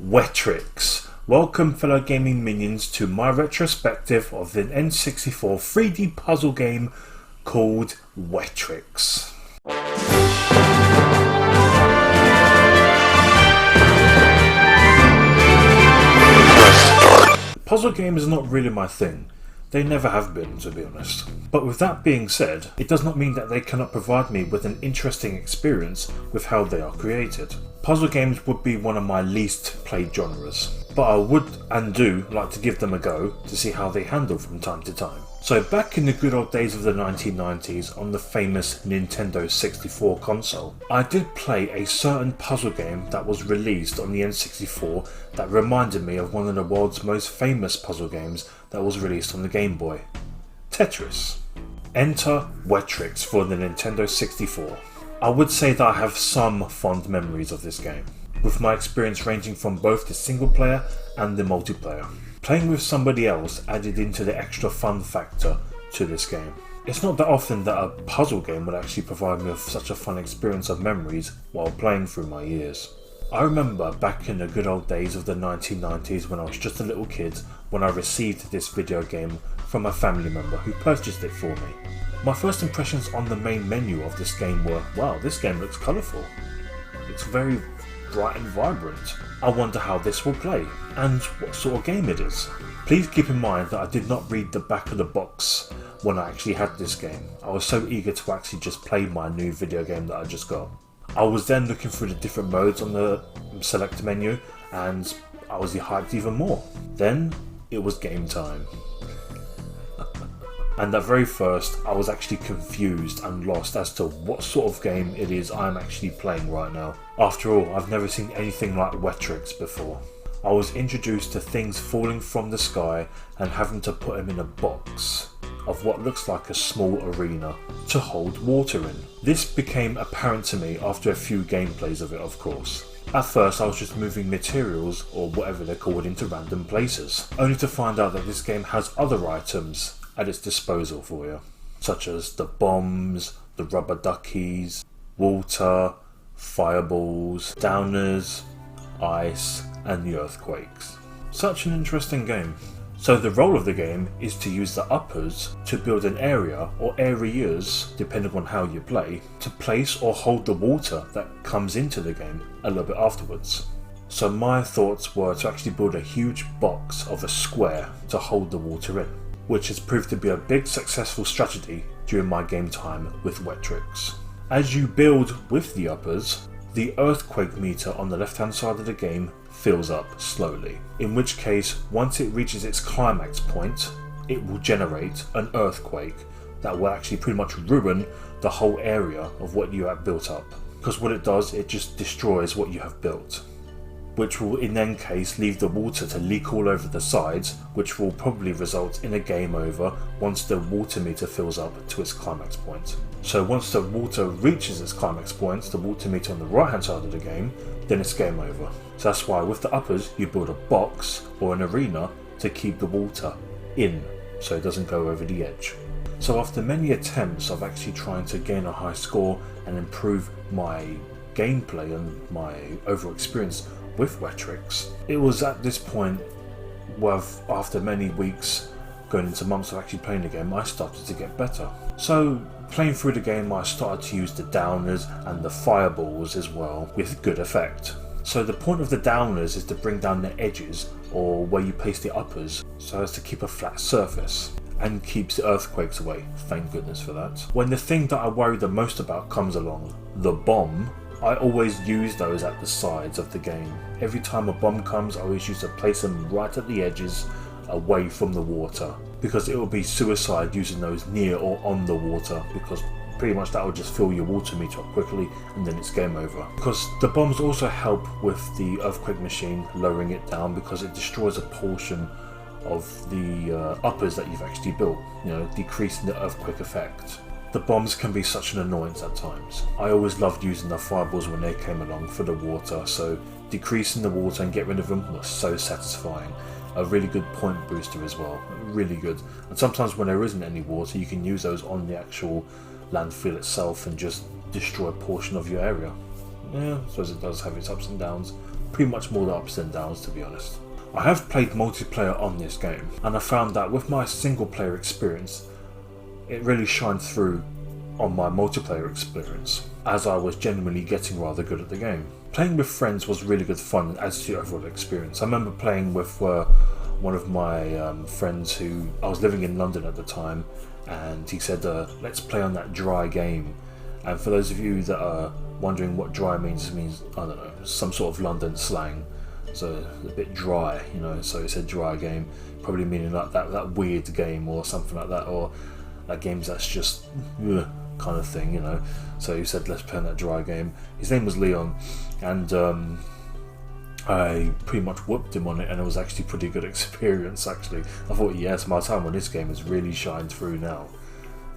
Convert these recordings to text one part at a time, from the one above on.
Wetrix. Welcome fellow gaming minions to my retrospective of the N64 3D puzzle game called Wetrix. Puzzle games are not really my thing. They never have been, to be honest. But with that being said, it does not mean that they cannot provide me with an interesting experience with how they are created. Puzzle games would be one of my least played genres, but I would and do like to give them a go to see how they handle from time to time. So back in the good old days of the 1990s on the famous Nintendo 64 console, I did play a certain puzzle game that was released on the N64 that reminded me of one of the world's most famous puzzle games that was released on the Gameboy, Tetris. Enter Wetrix for the Nintendo 64. I would say that I have some fond memories of this game, with my experience ranging from both the single player and the multiplayer. Playing with somebody else added into the extra fun factor to this game. It's not that often that a puzzle game would actually provide me with such a fun experience of memories while playing through my years. I remember back in the good old days of the 1990s when I was just a little kid when I received this video game from a family member who purchased it for me. My first impressions on the main menu of this game were, wow, this game looks colourful. It's very bright and vibrant. I wonder how this will play and what sort of game it is. Please keep in mind that I did not read the back of the box when I actually had this game. I was so eager to actually just play my new video game that I just got. I was then looking through the different modes on the select menu and I was hyped even more. Then it was game time. And at very first I was actually confused and lost as to what sort of game it is I'm actually playing right now. After all, I've never seen anything like Wetrix before. I was introduced to things falling from the sky and having to put them in a box of what looks like a small arena to hold water in. This became apparent to me after a few gameplays of it, of course. At first I was just moving materials, or whatever they're called, into random places, only to find out that this game has other items at its disposal for you, such as the bombs, the rubber duckies, water, fireballs, downers, ice, and the earthquakes. Such an interesting game. So the role of the game is to use the uppers to build an area or areas, depending on how you play, to place or hold the water that comes into the game a little bit afterwards. So my thoughts were to actually build a huge box of a square to hold the water in, which has proved to be a big successful strategy during my game time with Wetrix. As you build with the uppers, the earthquake meter on the left hand side of the game fills up slowly, in which case once it reaches its climax point it will generate an earthquake that will actually pretty much ruin the whole area of what you have built up, because what it does, it just destroys what you have built, which will in that case leave the water to leak all over the sides, which will probably result in a game over once the water meter fills up to its climax point. So once the water reaches its climax point, the water meter on the right hand side of the game, then it's game over. So that's why with the uppers you build a box or an arena to keep the water in so it doesn't go over the edge. So after many attempts of actually trying to gain a high score and improve my gameplay and my overall experience with Wetrix, it was at this point where after many weeks going into months of actually playing the game, I started to get better. So playing through the game I started to use the downers and the fireballs as well with good effect. So the point of the downers is to bring down the edges or where you place the uppers so as to keep a flat surface and keeps the earthquakes away, thank goodness for that. When the thing that I worry the most about comes along, the bomb, I always use those at the sides of the game. Every time a bomb comes I always used to place them right at the edges away from the water, because it would be suicide using those near or on the water, because pretty much that will just fill your water meter up quickly and then it's game over. Because the bombs also help with the earthquake machine, lowering it down because it destroys a portion of the uppers that you've actually built, decreasing the earthquake effect. The bombs can be such an annoyance at times. I always loved using the fireballs when they came along for the water, so decreasing the water and get rid of them was so satisfying. A really good point booster as well, really good. And sometimes when there isn't any water you can use those on the actual landfill itself and just destroy a portion of your area. Yeah, I suppose it does have its ups and downs, pretty much more the ups than downs, to be honest. I have played multiplayer on this game, and I found that with my single player experience, it really shined through on my multiplayer experience, as I was genuinely getting rather good at the game. Playing with friends was really good fun and adds to the overall experience. I remember playing with one of my friends who, I was living in London at the time, and he said, let's play on that dry game. And for those of you that are wondering what dry means, it means, I don't know, some sort of London slang. So a bit dry, you know, so it said dry game, probably meaning like that weird game or something like that, or that games that's just kind of thing, you know. So he said, let's play on that dry game. His name was Leon, and I pretty much whooped him on it, and it was actually a pretty good experience, actually. I thought, yes, my time on this game has really shined through now.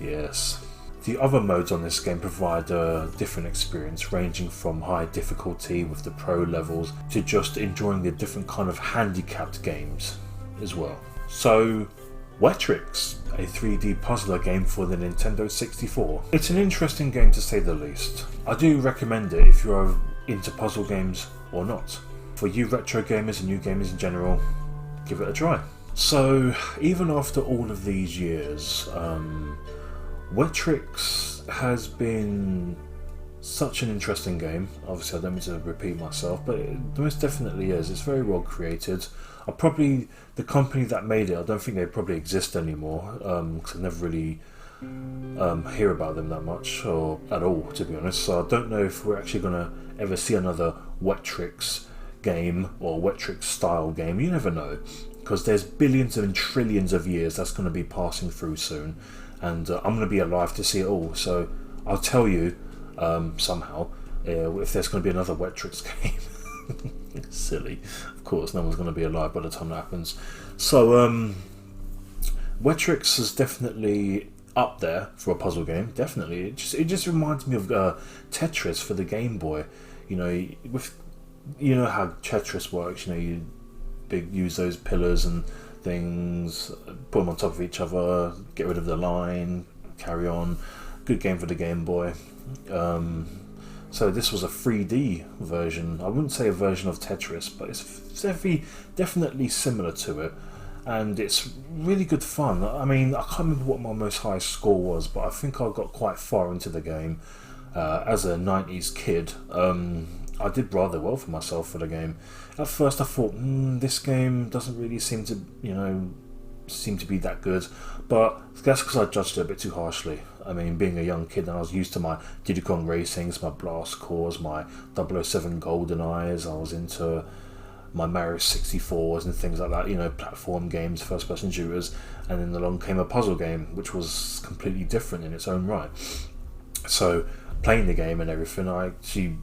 Yes. The other modes on this game provide a different experience, ranging from high difficulty with the pro levels to just enjoying the different kind of handicapped games as well. So, Wetrix, a 3D puzzler game for the Nintendo 64. It's an interesting game to say the least. I do recommend it if you are into puzzle games or not. For you retro gamers and new gamers in general, give it a try. So, even after all of these years, Wetrix has been such an interesting game. Obviously, I don't mean to repeat myself, but it most definitely is. It's very well created. The company that made it, I don't think they probably exist anymore, because I never really hear about them that much, or at all, to be honest. So I don't know if we're actually going to ever see another Wetrix game, or Wetrix style game. You never know, because there's billions and trillions of years that's going to be passing through soon. And I'm going to be alive to see it all, so I'll tell you somehow if there's going to be another Wetrix game. Silly. Of course, no one's going to be alive by the time that happens. So, Wetrix is definitely up there for a puzzle game, definitely. It just reminds me of Tetris for the Game Boy. You know how Tetris works, you know, you use those pillars and things, put them on top of each other, get rid of the line, carry on. Good game for the Game Boy. So this was a 3D version. I wouldn't say a version of Tetris, but it's definitely similar to it, and it's really good fun. I mean, I can't remember what my most high score was, but I think I got quite far into the game. As a 90s kid, I did rather well for myself for the game. At first I thought, this game doesn't really seem to be that good, but that's because I judged it a bit too harshly. I mean, being a young kid, and I was used to my Diddy Kong Racings, my Blast Cores, my 007 GoldenEyes, I was into my Mario 64s and things like that, you know, platform games, first person shooters, and then along came a puzzle game, which was completely different in its own right. So, playing the game and everything, I actually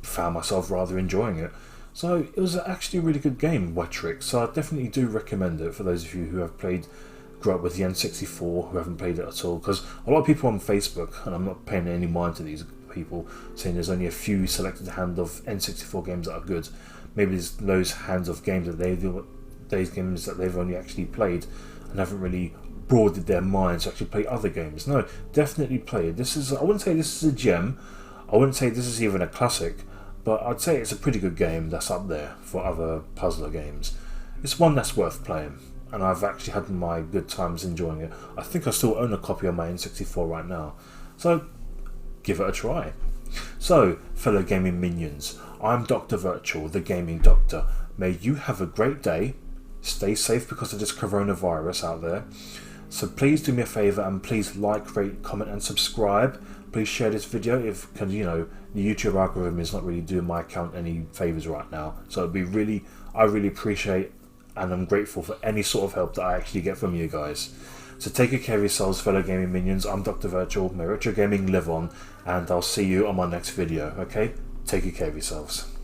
found myself rather enjoying it. So it was actually a really good game, Wetrix. So I definitely do recommend it for those of you who have grew up with the N64, who haven't played it at all. Because a lot of people on Facebook, and I'm not paying any mind to these people, saying there's only a few selected hand of N64 games that are good. Maybe there's those hands of games that they've only actually played and haven't really broadened their minds to actually play other games. No, definitely play it. I wouldn't say this is a gem. I wouldn't say this is even a classic, but I'd say it's a pretty good game that's up there for other puzzler games. It's one that's worth playing, and I've actually had my good times enjoying it. I think I still own a copy of my N64 right now, so give it a try. So, fellow gaming minions, I'm Dr. Virtual, the Gaming Doctor. May you have a great day. Stay safe because of this coronavirus out there. So please do me a favour and please like, rate, comment and subscribe. Please share this video because the YouTube algorithm is not really doing my account any favours right now. So I really appreciate and I'm grateful for any sort of help that I actually get from you guys. So take good care of yourselves, fellow gaming minions. I'm Dr. Virtual, may retro gaming live on, and I'll see you on my next video, okay? Take good care of yourselves.